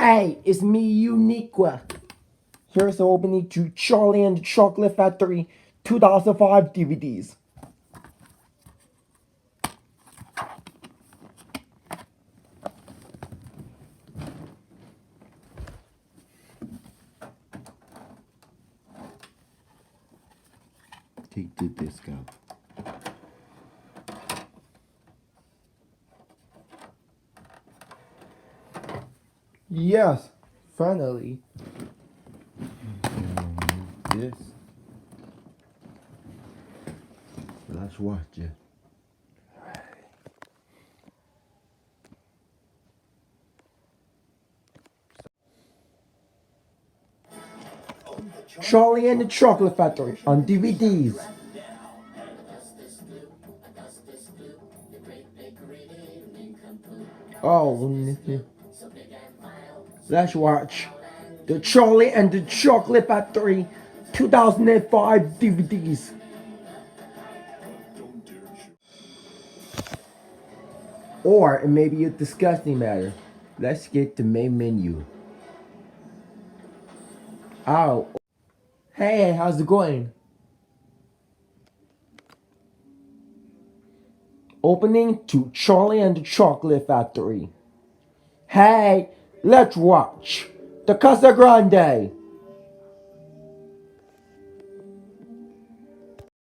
Hey, it's me, Uniqua. Here's the opening to Charlie and the Chocolate Factory 2005 DVDs. Take the disc out. Yes, finally. This. Let's watch it. Charlie and the Chocolate Factory on DVDs. Oh, let's watch the Charlie and the Chocolate Factory 2005 DVDs. Or it may be a disgusting matter. Let's get the main menu. Oh, hey, how's it going? Opening to Charlie and the Chocolate Factory. Hey, let's watch the Casa Grande.